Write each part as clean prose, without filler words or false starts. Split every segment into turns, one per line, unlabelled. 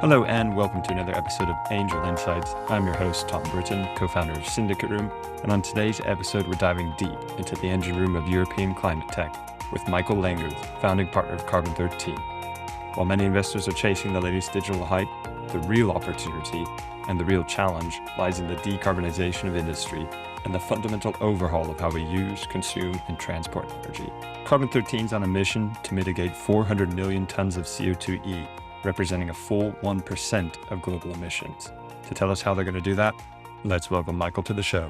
Hello and welcome to another episode of Angel Insights. I'm your host, Tom Britton, co-founder of SyndicateRoom, and on today's episode, we're diving deep into the engine room of European climate tech with Michael Langerth, founding partner of Carbon 13. While many investors are chasing the latest digital hype, the real opportunity and the real challenge lies in the decarbonization of industry and the fundamental overhaul of how we use, consume, and transport energy. Carbon 13 is on a mission to mitigate 400 million tons of CO2e, representing a full 1% of global emissions. To tell us how they're going to do that, let's welcome Michael to the show.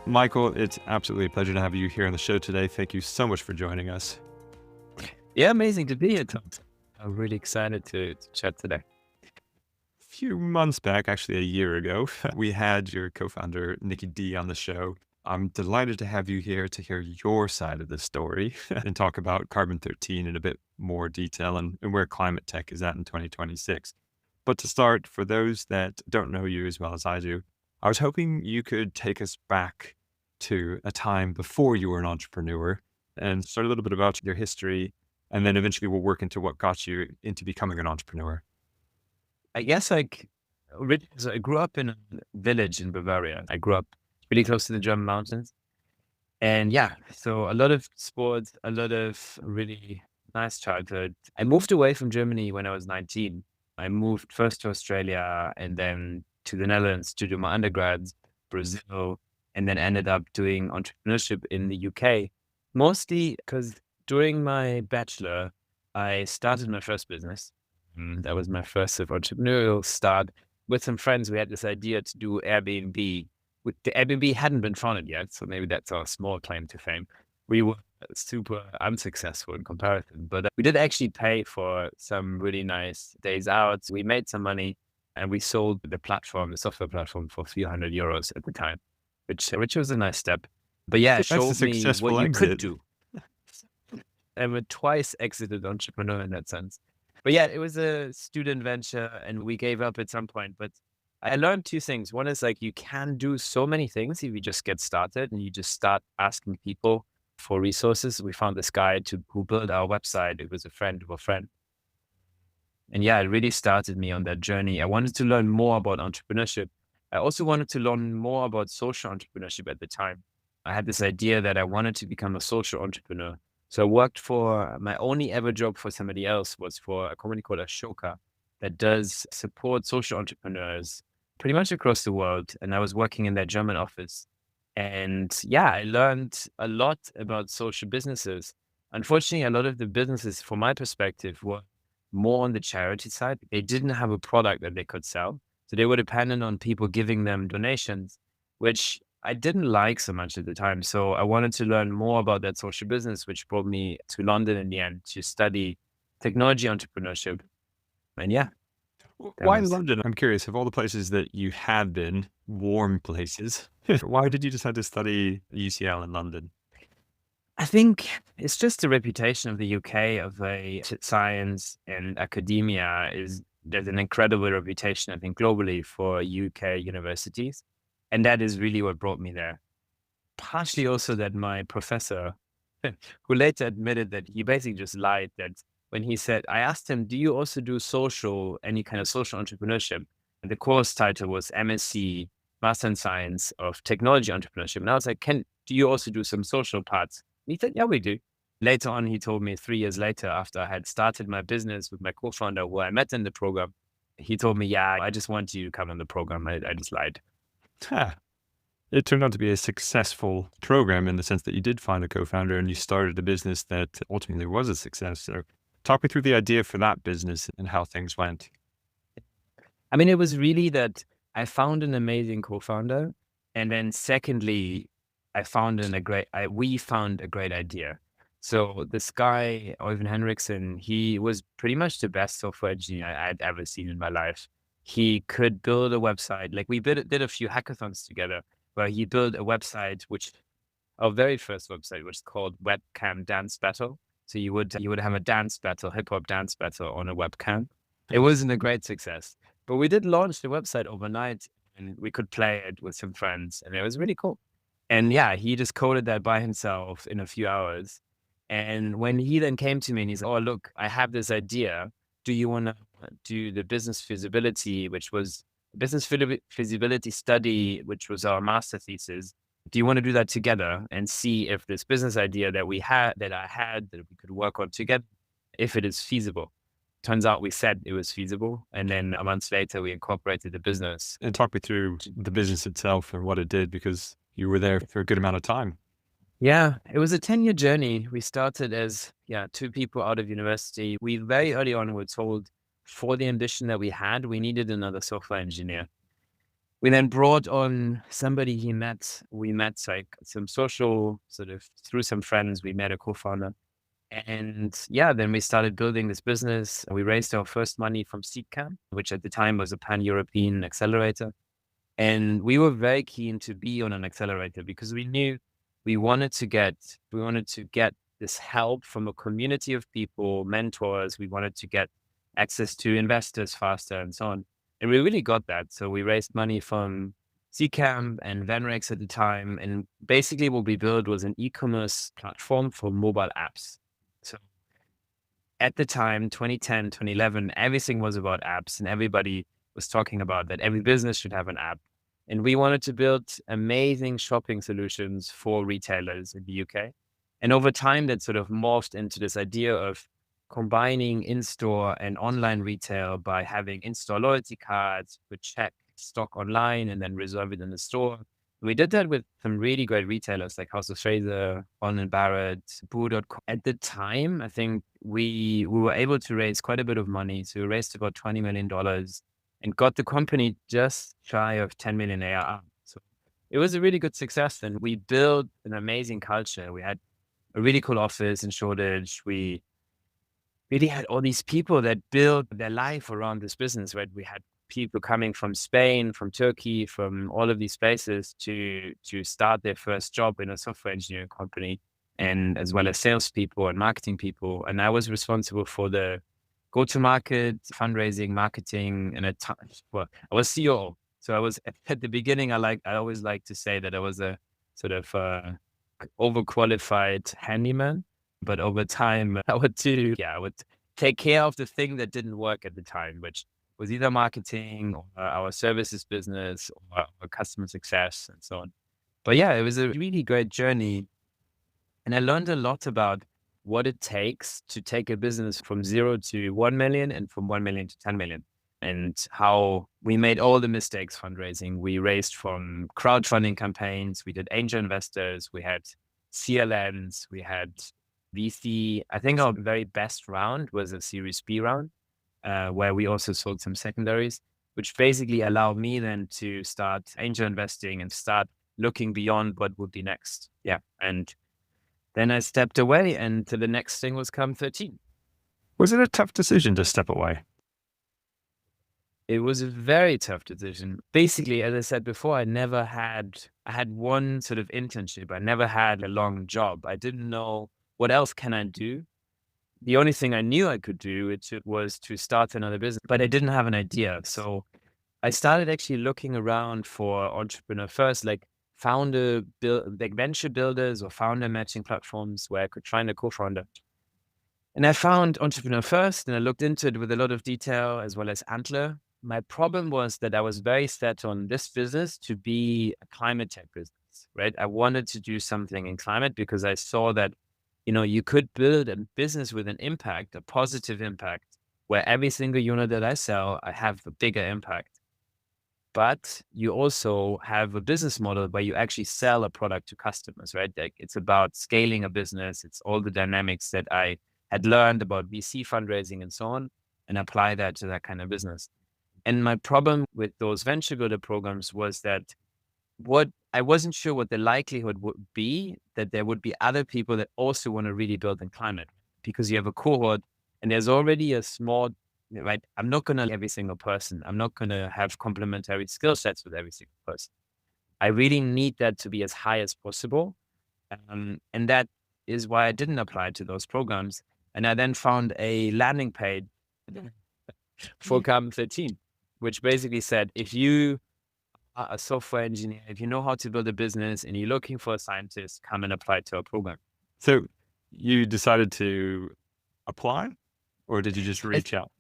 Michael, it's absolutely a pleasure to have you here on the show today. Thank you so much for joining us.
Yeah, amazing to be here, Tom. I'm really excited to chat today.
A few months back, actually a year ago, we had your co-founder, Nikki D, on the show. I'm delighted to have you here to hear your side of the story and talk about Carbon 13 in a bit more detail and where climate tech is at in 2026. But to start, for those that don't know you as well as I do, I was hoping you could take us back to a time before you were an entrepreneur and start a little bit about your history, and then eventually we'll work into what got you into becoming an entrepreneur.
I guess I grew up in a village in Bavaria. I grew up really close to the German mountains. And yeah, so a lot of sports, a lot of really nice childhood. I moved away from Germany when I was 19. I moved first to Australia and then to the Netherlands to do my undergrad, Brazil, and then ended up doing entrepreneurship in the UK. Mostly because during my bachelor, I started my first business. That was my first sort of entrepreneurial start. With some friends, we had this idea to do Airbnb. The Airbnb hadn't been founded yet, so maybe that's our small claim to fame. We were super unsuccessful in comparison, but we did actually pay for some really nice days out. We made some money and we sold the software platform for 300 euros at the time, which was a nice step. But yeah, it showed me what you could do. I'm a twice exited entrepreneur in that sense. But yeah, it was a student venture and we gave up at some point, but I learned two things. One is like you can do so many things if you just get started and you just start asking people for resources. We found this guy who built our website. It was a friend of a friend. And yeah, it really started me on that journey. I wanted to learn more about entrepreneurship. I also wanted to learn more about social entrepreneurship at the time. I had this idea that I wanted to become a social entrepreneur. So I worked for, my only ever job for somebody else was for a company called Ashoka that does support social entrepreneurs pretty much across the world. And I was working in their German office. And yeah, I learned a lot about social businesses. Unfortunately, a lot of the businesses, from my perspective, were more on the charity side. They didn't have a product that they could sell. So they were dependent on people giving them donations, which I didn't like so much at the time. So I wanted to learn more about that social business, which brought me to London in the end to study technology entrepreneurship. And yeah.
Why London? I'm curious, of all the places that you have been, warm places, why did you decide to study UCL in London?
I think it's just the reputation of the UK of science and academia there's an incredible reputation, I think, globally for UK universities. And that is really what brought me there. Partially also that my professor, who later admitted that he basically just lied, that when he said, I asked him, do you also do any kind of social entrepreneurship? And the course title was MSc, Master in Science of Technology Entrepreneurship. And I was like, do you also do some social parts? And he said, yeah, we do. Later on, he told me 3 years later, after I had started my business with my co-founder, who I met in the program, he told me, yeah, I just want you to come on the program. I just lied.
It turned out to be a successful program in the sense that you did find a co-founder and you started a business that ultimately was a success. So talk me through the idea for that business and how things went.
I mean, it was really that I found an amazing co-founder. And then secondly, we found a great idea. So this guy, Øyvind Henriksen, he was pretty much the best software engineer I'd ever seen in my life. He could build a website. Like we did a few hackathons together where he built a website, our very first website was called Webcam Dance Battle. So you would have a dance battle, hip hop dance battle on a webcam. It wasn't a great success, but we did launch the website overnight and we could play it with some friends and it was really cool. And yeah, he just coded that by himself in a few hours. And when he then came to me and he said, oh, look, I have this idea. Do you want to do the business feasibility, which was feasibility study, which was our master thesis. Do you want to do that together and see if this business idea that I had, that we could work on together, if it is feasible? Turns out we said it was feasible. And then a month later, we incorporated the business.
And talk me through the business itself and what it did, because you were there for a good amount of time.
Yeah, it was a 10-year journey. We started as, two people out of university. We very early on were told for the ambition that we had, we needed another software engineer. We then brought on somebody we met like some social sort of through some friends, we met a co-founder. And then we started building this business. We raised our first money from SeedCamp, which at the time was a pan-European accelerator. And we were very keen to be on an accelerator because we knew we wanted to get this help from a community of people, mentors. We wanted to get access to investors faster and so on. And we really got that. So we raised money from SeedCamp and Venrex at the time. And basically what we built was an e-commerce platform for mobile apps. So at the time, 2010, 2011, everything was about apps and everybody was talking about that every business should have an app. And we wanted to build amazing shopping solutions for retailers in the UK. And over time, that sort of morphed into this idea of combining in-store and online retail by having in-store loyalty cards, which check stock online and then reserve it in the store. We did that with some really great retailers like House of Fraser, Bond & Barrett, Boo.com. At the time, I think we were able to raise quite a bit of money. So we raised about $20 million and got the company just shy of 10 million ARR. So it was a really good success. And we built an amazing culture. We had a really cool office in Shoreditch. We really had all these people that built their life around this business, right? We had people coming from Spain, from Turkey, from all of these places to start their first job in a software engineering company, and as well as salespeople and marketing people. And I was responsible for the go-to-market, fundraising, marketing, and I was COO. So I was at the beginning. I always like to say that I was a sort of overqualified handyman, but over time I would take care of the thing that didn't work at the time, which was either marketing or our services business or our customer success and so on. But it was a really great journey, and I learned a lot about what it takes to take a business from 0 to 1 million and from 1 million to 10 million, and how we made all the mistakes fundraising. We raised from crowdfunding campaigns. We did angel investors. We had CLNs. We had VC. I think our very best round was a Series B round, where we also sold some secondaries, which basically allowed me then to start angel investing and start looking beyond what would be next. And then I stepped away, and the next thing was Come 13.
Was it a tough decision to step away?
It was a very tough decision. Basically, as I said before, I had one sort of internship. I never had a long job. I didn't know what else can I do. The only thing I knew I could do was to start another business, but I didn't have an idea. So I started actually looking around for entrepreneur first, like venture builders or founder matching platforms where I could find a co-founder. And I found Entrepreneur First, and I looked into it with a lot of detail, as well as Antler. My problem was that I was very set on this business to be a climate tech business, right? I wanted to do something in climate because I saw that, you could build a business with an impact, a positive impact, where every single unit that I sell, I have a bigger impact. But you also have a business model where you actually sell a product to customers, right? Like, it's about scaling a business. It's all the dynamics that I had learned about VC fundraising and so on, and apply that to that kind of business. And my problem with those venture builder programs was that I wasn't sure what the likelihood would be that there would be other people that also want to really build in climate, because you have a cohort and there's already a small, right? I'm not going to every single person. I'm not going to have complementary skill sets with every single person. I really need that to be as high as possible. And that is why I didn't apply to those programs. And I then found a landing page for Carbon 13, which basically said, if you are a software engineer, if you know how to build a business and you're looking for a scientist, come and apply to our program.
So you decided to apply, or did you just reach out?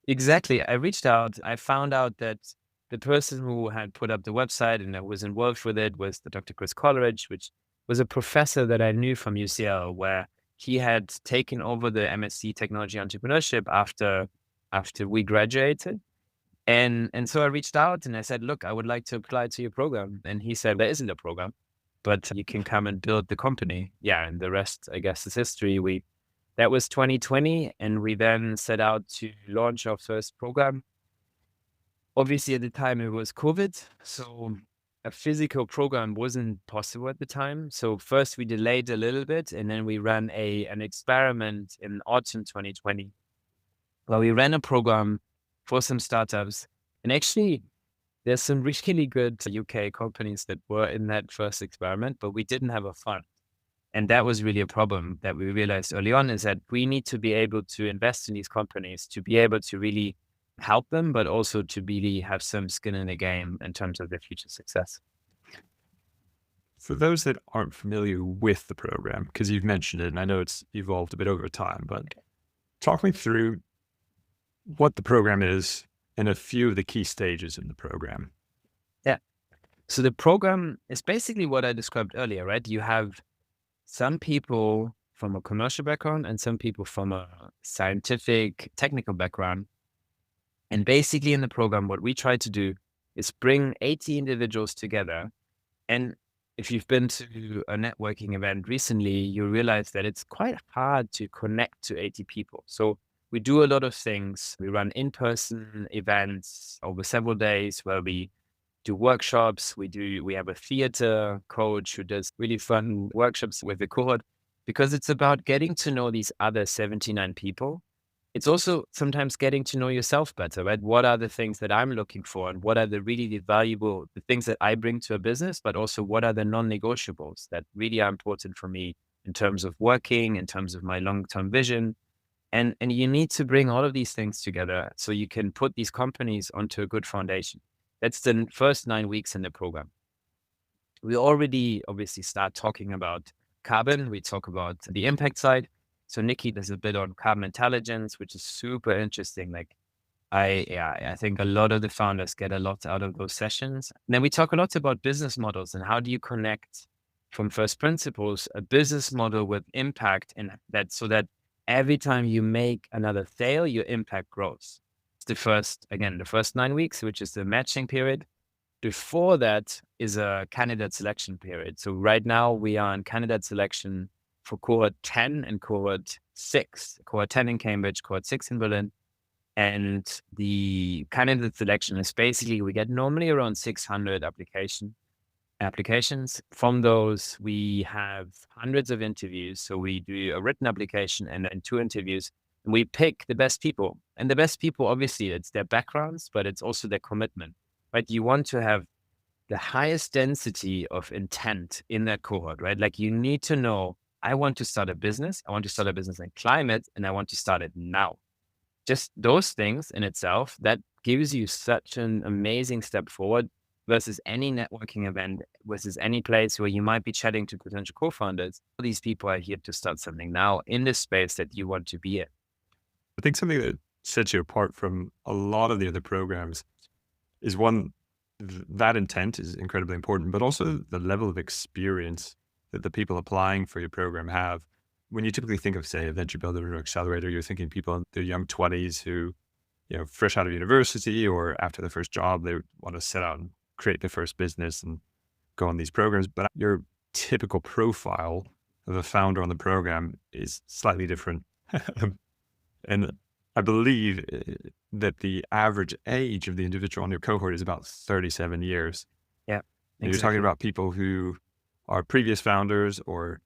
Exactly. I reached out. I found out that the person who had put up the website and that was involved with it was the Dr. Chris Coleridge, which was a professor that I knew from UCL, where he had taken over the MSc Technology Entrepreneurship after we graduated. And so I reached out and I said, look, I would like to apply to your program. And he said, there isn't a program, but you can come and build the company. Yeah. And the rest, I guess, is history. That was 2020. And we then set out to launch our first program. Obviously, at the time it was COVID. So a physical program wasn't possible at the time. So first we delayed a little bit and then we ran an experiment in autumn 2020 where we ran a program for some startups. And actually, there's some really good UK companies that were in that first experiment, but we didn't have a fund. And that was really a problem that we realized early on, is that we need to be able to invest in these companies to be able to really help them, but also to really have some skin in the game in terms of their future success.
For those that aren't familiar with the program, because you've mentioned it, and I know it's evolved a bit over time, but talk me through what the program is and a few of the key stages in the program.
Yeah. So the program is basically what I described earlier, right? You have some people from a commercial background and some people from a scientific, technical background. And basically in the program, what we try to do is bring 80 individuals together. And if you've been to a networking event recently, you realize that it's quite hard to connect to 80 people. So we do a lot of things. We run in-person events over several days where we do workshops. We have a theater coach who does really fun workshops with the cohort, because it's about getting to know these other 79 people. It's also sometimes getting to know yourself better, right? What are the things that I'm looking for, and what are the valuable, the things that I bring to a business, but also what are the non-negotiables that really are important for me in terms of working, in terms of my long-term vision. And you need to bring all of these things together so you can put these companies onto a good foundation. That's the first 9 weeks in the program. We already obviously start talking about carbon. We talk about the impact side. So Nikki does a bit on carbon intelligence, which is super interesting. Like I think a lot of the founders get a lot out of those sessions. And then we talk a lot about business models and how do you connect from first principles a business model with impact, and that so that every time you make another sale, your impact grows. It's the first 9 weeks, which is the matching period. Before that is a candidate selection period. So right now we are in candidate selection for cohort 10 and cohort 6, cohort 10 in Cambridge, cohort 6 in Berlin. And the candidate selection is basically, we get normally around 600 applications. From those, we have hundreds of interviews. So we do a written application and then 2 interviews, and we pick the best people. And the best people, obviously, it's their backgrounds, but it's also their commitment, right? You want to have the highest density of intent in that cohort, right? Like you need to know, I want to start a business. I want to start a business in climate, and I want to start it now. Just those things in itself, that gives you such an amazing step forward versus any networking event, versus any place where you might be chatting to potential co-founders. These people are here to start something now in this space that you want to be in.
I think something that sets you apart from a lot of the other programs is one, that intent is incredibly important, but also the level of experience that the people applying for your program have. When you typically think of, say, a venture builder or accelerator, you're thinking people in their young 20s who, fresh out of university or after their first job, they want to set out and create their first business and go on these programs. But your typical profile of a founder on the program is slightly different. And I believe that the average age of the individual on your cohort is about 37 years.
Yeah,
exactly. You're talking about people who are previous founders or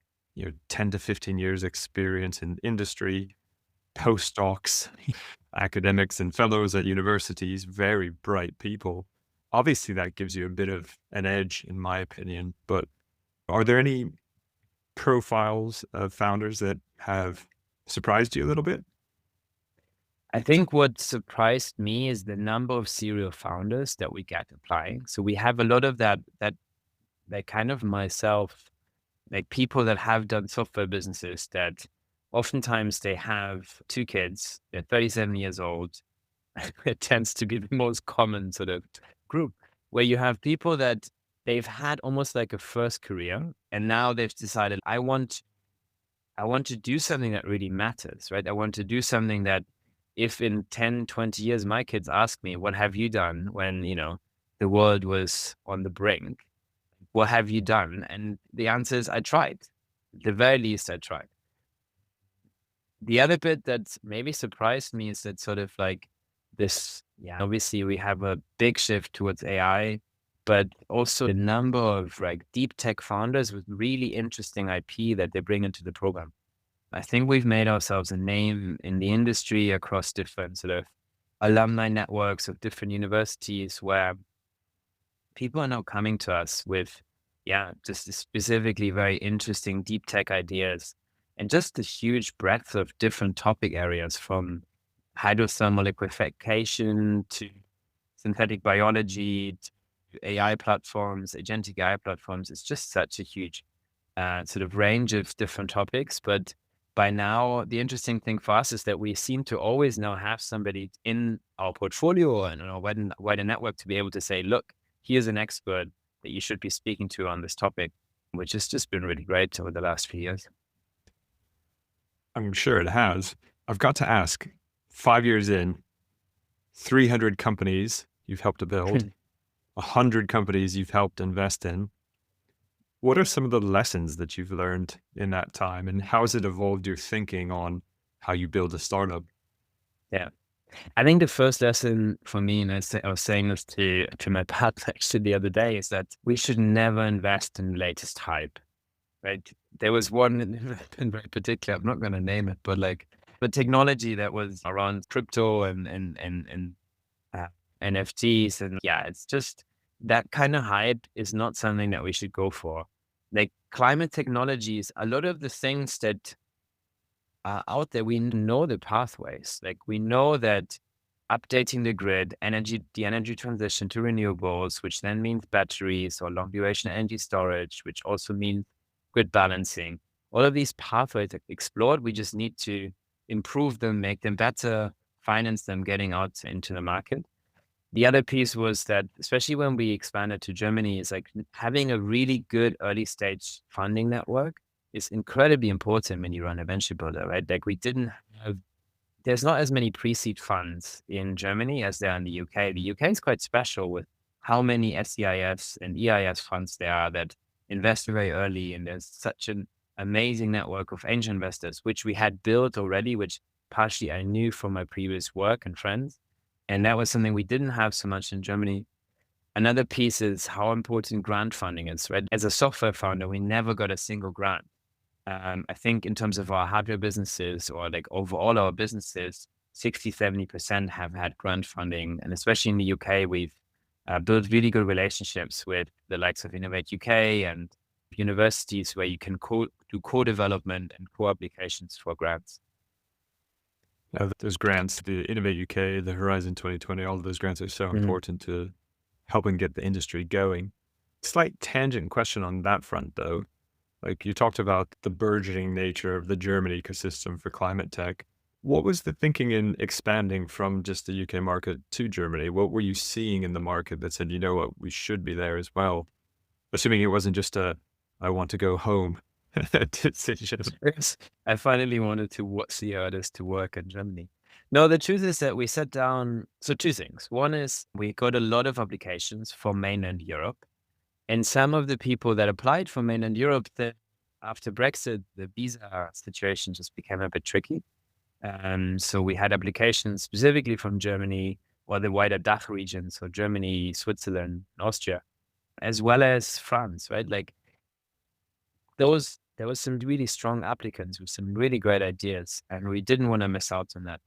10 to 15 years experience in industry, postdocs, academics and fellows at universities, very bright people. Obviously, that gives you a bit of an edge, in my opinion. But are there any profiles of founders that have surprised you a little bit?
I think what surprised me is the number of serial founders that we get applying. So we have a lot of that kind of myself, like people that have done software businesses that oftentimes they have 2 kids, they're 37 years old, it tends to be the most common sort of group, where you have people that they've had almost like a first career, and now they've decided, I want to do something that really matters, right? I want to do something that if in 10, 20 years, my kids ask me, what have you done when, the world was on the brink? What have you done? And the answer is, I tried. At the very least, I tried. The other bit that maybe surprised me is that sort of like this, yeah, obviously we have a big shift towards AI, but also the number of like deep tech founders with really interesting IP that they bring into the program. I think we've made ourselves a name in the industry across different sort of alumni networks of different universities where people are now coming to us with, yeah, just specifically very interesting deep tech ideas and just a huge breadth of different topic areas from hydrothermal liquefaction to synthetic biology to AI platforms, agentic AI platforms. It's just such a huge sort of range of different topics. But by now, the interesting thing for us is that we seem to always now have somebody in our portfolio and our wider network to be able to say, look, here's an expert that you should be speaking to on this topic, which has just been really great over the last few years.
I'm sure it has. I've got to ask, 5 years in, 300 companies you've helped to build, 100 companies you've helped invest in. What are some of the lessons that you've learned in that time, and how has it evolved your thinking on how you build a startup?
Yeah. I think the first lesson for me, and I was saying this to my partner actually the other day, is that we should never invest in the latest hype, right? There was one in very particular, I'm not going to name it, but like the technology that was around crypto and NFTs. And yeah, it's just that kind of hype is not something that we should go for. Like climate technologies, a lot of the things that are out there, we know the pathways. Like we know that updating the grid, the energy transition to renewables, which then means batteries or long duration energy storage, which also means grid balancing. All of these pathways are explored. We just need to improve them, make them better, finance them, getting out into the market. The other piece was that, especially when we expanded to Germany, is like having a really good early stage funding network is incredibly important when you run a venture builder, right? Like there's not as many pre-seed funds in Germany as there are in the UK. The UK is quite special with how many SEIS and EIS funds there are that invest very early. And there's such an amazing network of angel investors, which we had built already, which partially I knew from my previous work and friends. And that was something we didn't have so much in Germany. Another piece is how important grant funding is, right? As a software founder, we never got a single grant. I think in terms of our hardware businesses or like overall our businesses, 60, 70% have had grant funding. And especially in the UK, we've built really good relationships with the likes of Innovate UK and universities where you can do co-development and co-applications for grants.
Those grants, the Innovate UK, the Horizon 2020, all of those grants are so important to helping get the industry going. Slight tangent question on that front, though. Like you talked about the burgeoning nature of the German ecosystem for climate tech. What was the thinking in expanding from just the UK market to Germany? What were you seeing in the market that said, you know what, we should be there as well? Assuming it wasn't just I want to go home decision.
I finally wanted to see how it is to work in Germany. No, the truth is that we sat down. So two things. One is we got a lot of applications for mainland Europe. And some of the people that applied for mainland Europe, after Brexit, the visa situation just became a bit tricky. So we had applications specifically from Germany or the wider DACH region, so Germany, Switzerland, Austria, as well as France, right? Like there was some really strong applicants with some really great ideas, and we didn't want to miss out on that.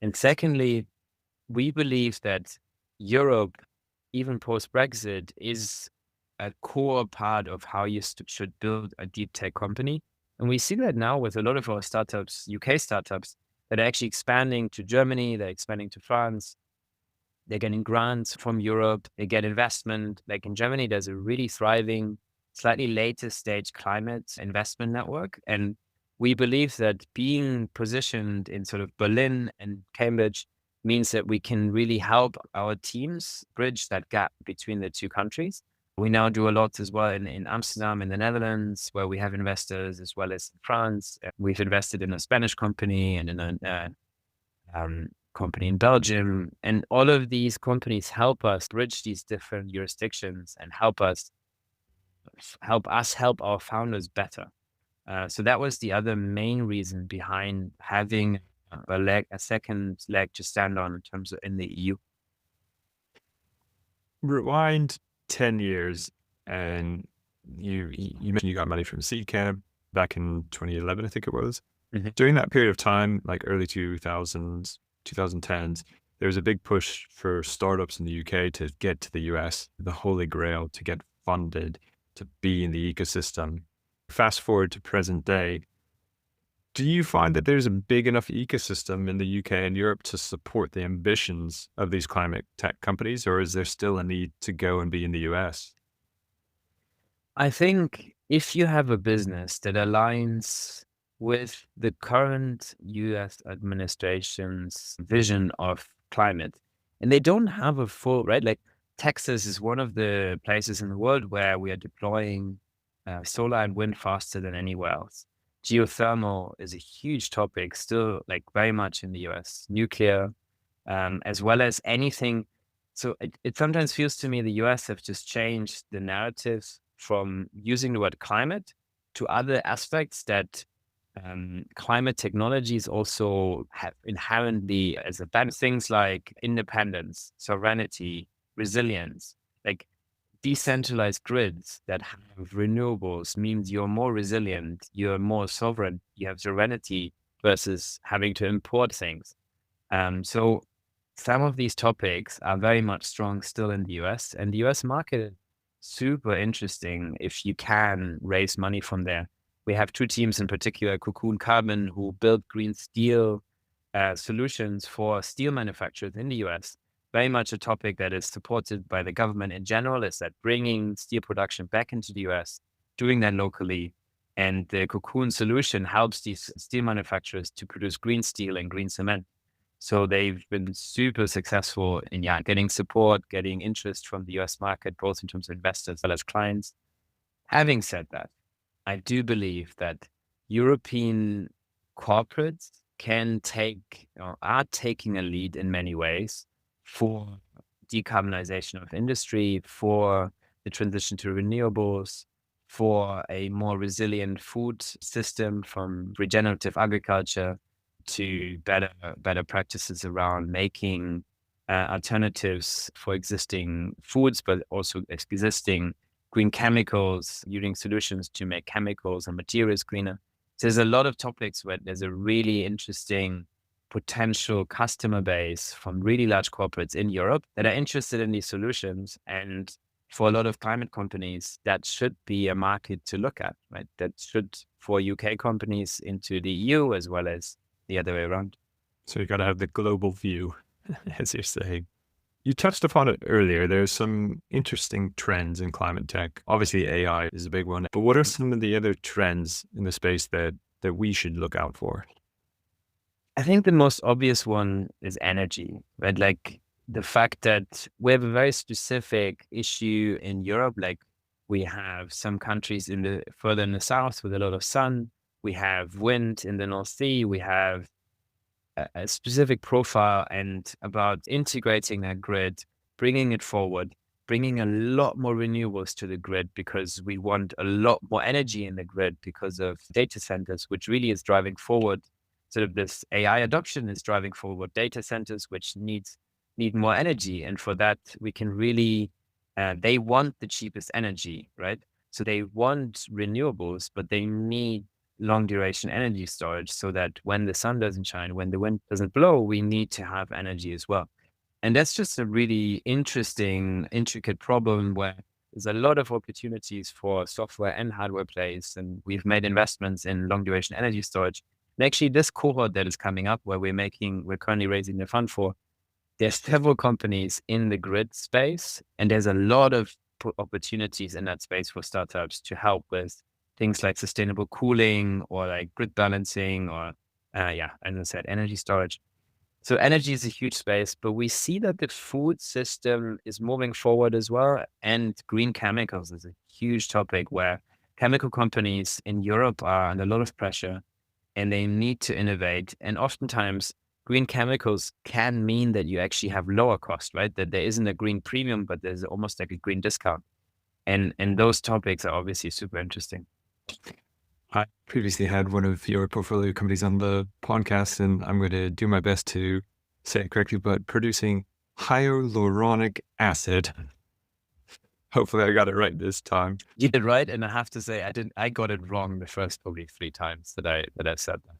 And secondly, we believe that Europe, even post-Brexit, is a core part of how you should build a deep tech company. And we see that now with a lot of our startups, UK startups, that are actually expanding to Germany, they're expanding to France, they're getting grants from Europe, they get investment. Like in Germany, there's a really thriving, slightly later stage climate investment network. And we believe that being positioned in sort of Berlin and Cambridge means that we can really help our teams bridge that gap between the two countries. We now do a lot as well in Amsterdam, in the Netherlands, where we have investors, as well as in France. We've invested in a Spanish company and in a company in Belgium. And all of these companies help us bridge these different jurisdictions and help help our founders better. So that was the other main reason behind having a second leg to stand on in terms of in the EU.
Rewind 10 years, and you mentioned you got money from Seed Camp back in 2011, I think it was.
Mm-hmm.
During that period of time, like early 2000s, 2010s, there was a big push for startups in the UK to get to the US, the holy grail, to get funded, to be in the ecosystem. Fast forward to present day, do you find that there's a big enough ecosystem in the UK and Europe to support the ambitions of these climate tech companies, or is there still a need to go and be in the US?
I think if you have a business that aligns with the current US administration's vision of climate, and they don't have a full, right? Like Texas is one of the places in the world where we are deploying solar and wind faster than anywhere else. Geothermal is a huge topic, still like very much in the US. Nuclear, as well as anything. So it sometimes feels to me the US have just changed the narratives from using the word climate to other aspects that climate technologies also have inherently as a bad things like independence, sovereignty, resilience, like decentralized grids that have renewables means you're more resilient, you're more sovereign, you have sovereignty versus having to import things. So some of these topics are very much strong still in the US, and the US market is super interesting if you can raise money from there. We have two teams in particular, Cocoon Carbon, who build green steel solutions for steel manufacturers in the US. Very much a topic that is supported by the government in general, is that bringing steel production back into the US, doing that locally. And the Cocoon solution helps these steel manufacturers to produce green steel and green cement. So they've been super successful in getting support, getting interest from the US market, both in terms of investors as well as clients. Having said that, I do believe that European corporates are taking a lead in many ways for decarbonization of industry, for the transition to renewables, for a more resilient food system, from regenerative agriculture to better practices around making alternatives for existing foods, but also existing green chemicals, using solutions to make chemicals and materials greener. So there's a lot of topics where there's a really interesting potential customer base from really large corporates in Europe that are interested in these solutions. And for a lot of climate companies, that should be a market to look at, right? That should, for UK companies into the EU, as well as the other way around.
So you got to have the global view, as you're saying. You touched upon it earlier. There's some interesting trends in climate tech. Obviously, AI is a big one. But what are some of the other trends in the space that we should look out for?
I think the most obvious one is energy, right? Like the fact that we have a very specific issue in Europe. Like we have some countries further in the south with a lot of sun. We have wind in the North Sea. We have a specific profile, and about integrating that grid, bringing it forward, bringing a lot more renewables to the grid, because we want a lot more energy in the grid because of data centers, which really is driving forward. Sort of this AI adoption is driving forward data centers, which need more energy. And for that, we can really, they want the cheapest energy, right? So they want renewables, but they need long duration energy storage so that when the sun doesn't shine, when the wind doesn't blow, we need to have energy as well. And that's just a really interesting, intricate problem where there's a lot of opportunities for software and hardware plays. And we've made investments in long duration energy storage. And actually this cohort that is coming up where we're currently raising the fund for, there's several companies in the grid space, and there's a lot of opportunities in that space for startups to help with things like sustainable cooling or like grid balancing or, as I said, energy storage. So energy is a huge space, but we see that the food system is moving forward as well. And green chemicals is a huge topic where chemical companies in Europe are under a lot of pressure and they need to innovate. And oftentimes green chemicals can mean that you actually have lower cost, right? That there isn't a green premium, but there's almost like a green discount. And those topics are obviously super interesting.
I previously had one of your portfolio companies on the podcast, and I'm going to do my best to say it correctly, but producing hyaluronic acid. Hopefully I got it right this time.
You did right. And I have to say, I got it wrong the first probably 3 times that I said that.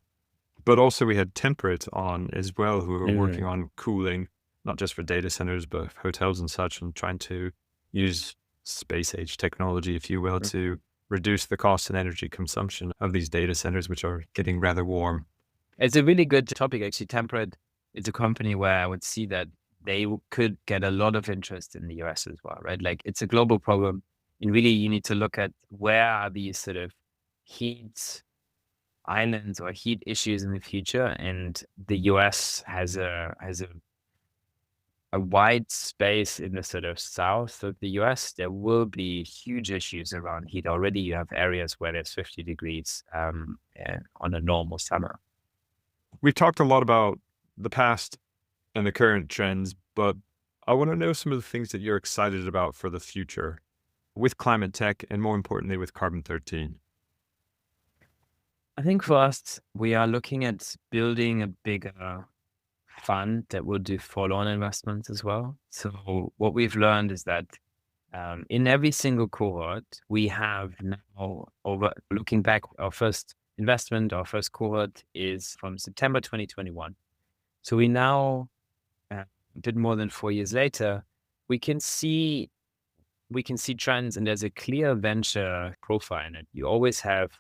But also we had Temperate on as well, who are working on cooling, not just for data centers, but hotels and such, and trying to use space age technology, if you will, to reduce the cost and energy consumption of these data centers, which are getting rather warm.
It's a really good topic, actually. Temperate is a company where I would see that they could get a lot of interest in the US as well, right? Like it's a global problem. And really you need to look at where are these sort of heat islands or heat issues in the future. And the US has a wide space in the sort of south of the US. There will be huge issues around heat. Already you have areas where there's 50 degrees on a normal summer.
We've talked a lot about the past and the current trends, but I want to know some of the things that you're excited about for the future with climate tech and more importantly with Carbon-13.
I think for us, we are looking at building a bigger fund that will do follow-on investments as well. So what we've learned is that in every single cohort, we have now looking back, our first investment, our first cohort is from September 2021. So we now, a bit more than 4 years later, we can see trends, and there's a clear venture profile in it. You always have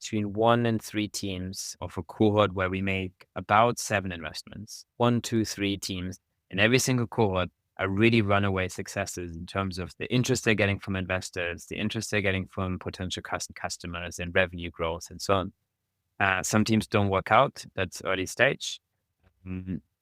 between 1 and 3 teams of a cohort where we make about 7 investments. 1, 2, 3 teams, and every single cohort are really runaway successes in terms of the interest they're getting from investors, the interest they're getting from potential customers, and revenue growth, and so on. Some teams don't work out. That's early stage.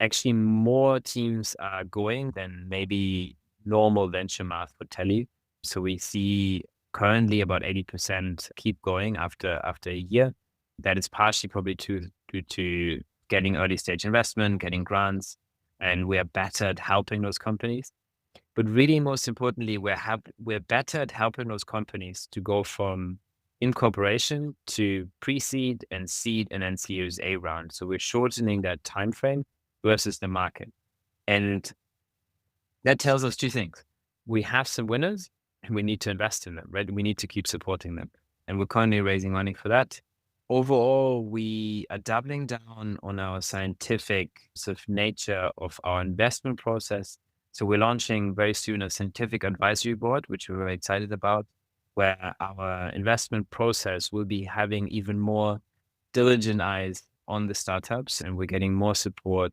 Actually, more teams are going than maybe normal venture math would tell you. So we see currently about 80% keep going after a year. That is partially probably due to getting early stage investment, getting grants, and we're better at helping those companies. But really, most importantly, we're better at helping those companies to go from incorporation to pre-seed and seed and then Series A round. So we're shortening that time frame versus the market. And that tells us 2 things. We have some winners and we need to invest in them, right? We need to keep supporting them. And we're currently raising money for that. Overall, we are doubling down on our scientific sort of nature of our investment process. So we're launching very soon a scientific advisory board, which we're very excited about, where our investment process will be having even more diligent eyes on the startups, and we're getting more support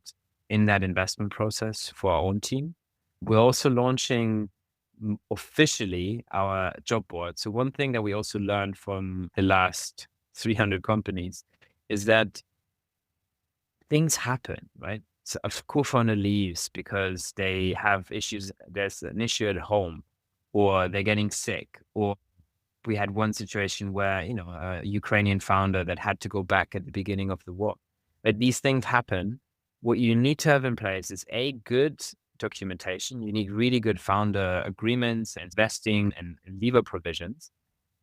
in that investment process for our own team. We're also launching officially our job board. So one thing that we also learned from the last 300 companies is that things happen, right? So a co-founder leaves because they have issues. There's an issue at home, or they're getting sick, or we had one situation where, a Ukrainian founder that had to go back at the beginning of the war. But these things happen. What you need to have in place is a good documentation. You need really good founder agreements and vesting and leaver provisions.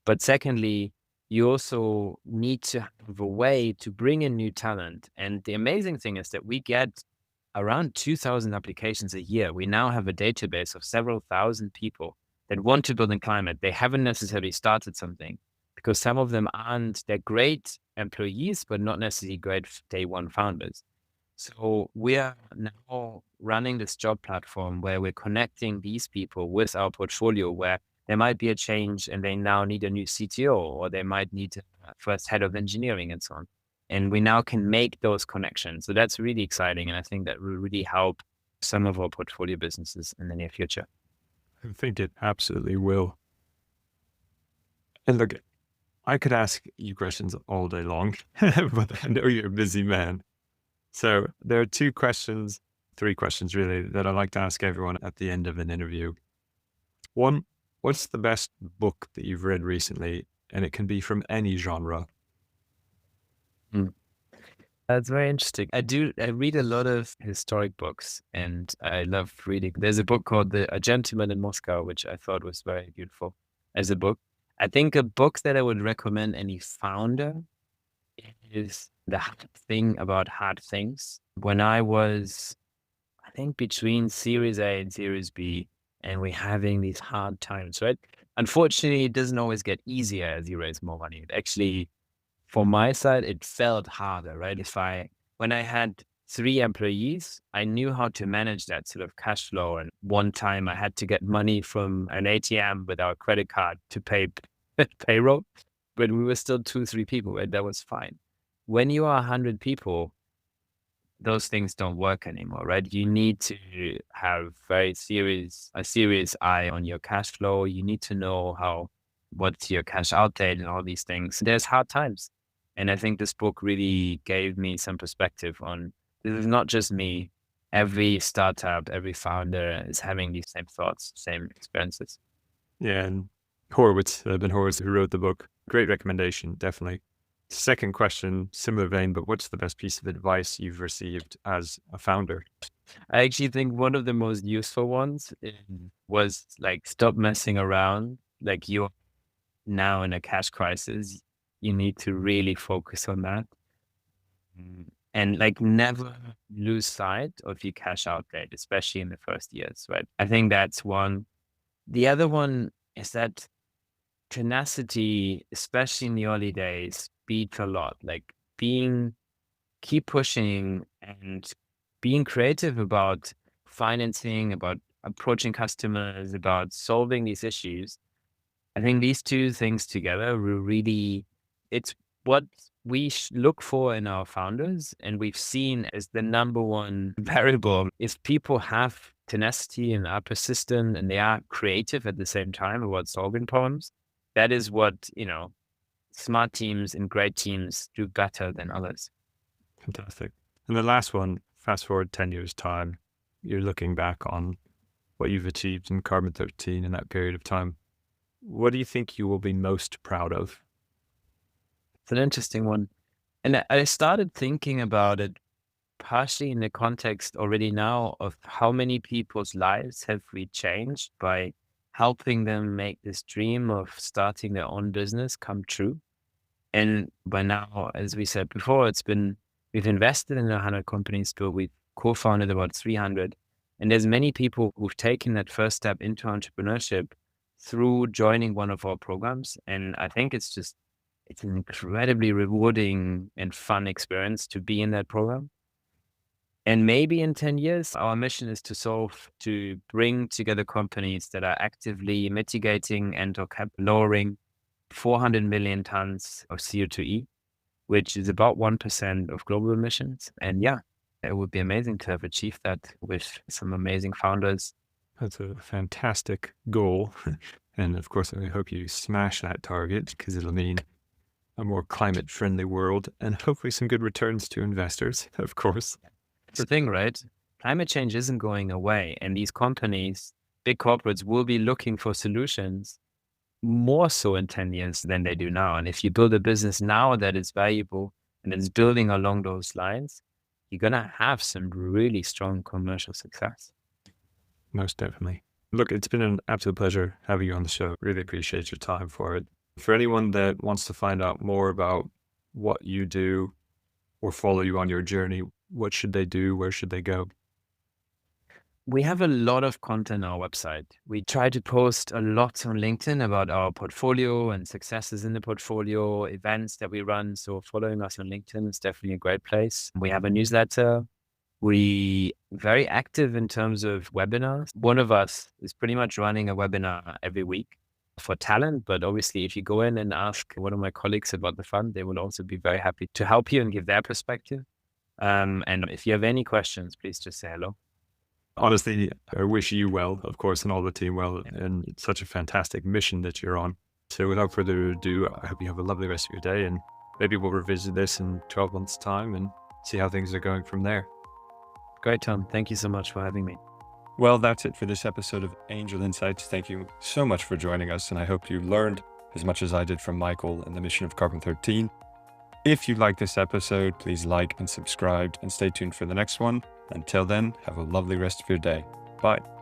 But secondly, you also need to have a way to bring in new talent. And the amazing thing is that we get around 2,000 applications a year. We now have a database of several thousand people that want to build in climate. They haven't necessarily started something because some of them they're great employees, but not necessarily great day one founders. So we are now running this job platform where we're connecting these people with our portfolio, where there might be a change and they now need a new CTO, or they might need a first head of engineering and so on. And we now can make those connections. So that's really exciting. And I think that will really help some of our portfolio businesses in the near future.
I think it absolutely will. And look, I could ask you questions all day long, but I know you're a busy man. So there are three questions really, that I like to ask everyone at the end of an interview. One, what's the best book that you've read recently? And it can be from any genre.
Mm. That's very interesting. I read a lot of historic books and I love reading. There's a book called A Gentleman in Moscow, which I thought was very beautiful as a book. I think a book that I would recommend any founder is The Hard Thing About Hard Things. When I was, I think, between Series A and Series B, and we're having these hard times, right? Unfortunately, it doesn't always get easier as you raise more money. It actually, for my side, it felt harder, right? When I had 3 employees, I knew how to manage that sort of cash flow. And one time I had to get money from an ATM with our credit card to pay payroll, but we were still 2, 3 people, right? That was fine. When you are 100 people, those things don't work anymore, right? You need to have a serious eye on your cash flow. You need to know what's your cash outlay and all these things. There's hard times. And I think this book really gave me some perspective on this is not just me. Every startup, every founder is having these same thoughts, same experiences.
Yeah, and Ben Horowitz, who wrote the book, great recommendation, definitely. Second question, similar vein, but what's the best piece of advice you've received as a founder?
I actually think one of the most useful ones was like, stop messing around. Like, you're now in a cash crisis. You need to really focus on that. And like, never lose sight of your cash outlay, especially in the first years, right? I think that's one. The other one is that tenacity, especially in the early days, beats a lot. Like, keep pushing and being creative about financing, about approaching customers, about solving these issues. I think these two things together will really, it's what we look for in our founders, and we've seen as the number one variable. If people have tenacity and are persistent and they are creative at the same time about solving problems, that is what, smart teams and great teams do better than others.
Fantastic. And the last one, fast forward 10 years' time, you're looking back on what you've achieved in Carbon 13 in that period of time. What do you think you will be most proud of?
It's an interesting one. And I started thinking about it partially in the context already now of how many people's lives have we changed by helping them make this dream of starting their own business come true. And by now, as we said before, we've invested in 100 companies, but we've co-founded about 300. And there's many people who've taken that first step into entrepreneurship through joining one of our programs. And I think it's an incredibly rewarding and fun experience to be in that program. And maybe in 10 years, our mission is to bring together companies that are actively mitigating and/or lowering 400 million tons of CO2e, which is about 1% of global emissions. And yeah, it would be amazing to have achieved that with some amazing founders.
That's a fantastic goal. And of course, I hope you smash that target because it'll mean a more climate friendly world and hopefully some good returns to investors, of course.
It's the thing, right? Climate change isn't going away. And these companies, big corporates, will be looking for solutions more so in 10 years than they do now. And if you build a business now that is valuable and is building along those lines, you're going to have some really strong commercial success.
Most definitely. Look, it's been an absolute pleasure having you on the show. Really appreciate your time for it. For anyone that wants to find out more about what you do or follow you on your journey, what should they do? Where should they go?
We have a lot of content on our website. We try to post a lot on LinkedIn about our portfolio and successes in the portfolio, events that we run. So following us on LinkedIn is definitely a great place. We have a newsletter. We very active in terms of webinars. One of us is pretty much running a webinar every week for talent. But obviously, if you go in and ask one of my colleagues about the fund, they will also be very happy to help you and give their perspective. And if you have any questions, please just say hello.
Honestly, I wish you well, of course, and all the team well, and it's such a fantastic mission that you're on. So without further ado, I hope you have a lovely rest of your day, and maybe we'll revisit this in 12 months' time and see how things are going from there.
Great, Tom. Thank you so much for having me.
Well, that's it for this episode of Angel Insights. Thank you so much for joining us, and I hope you learned as much as I did from Michael and the mission of Carbon-13. If you like this episode, please like and subscribe and stay tuned for the next one. Until then, have a lovely rest of your day. Bye.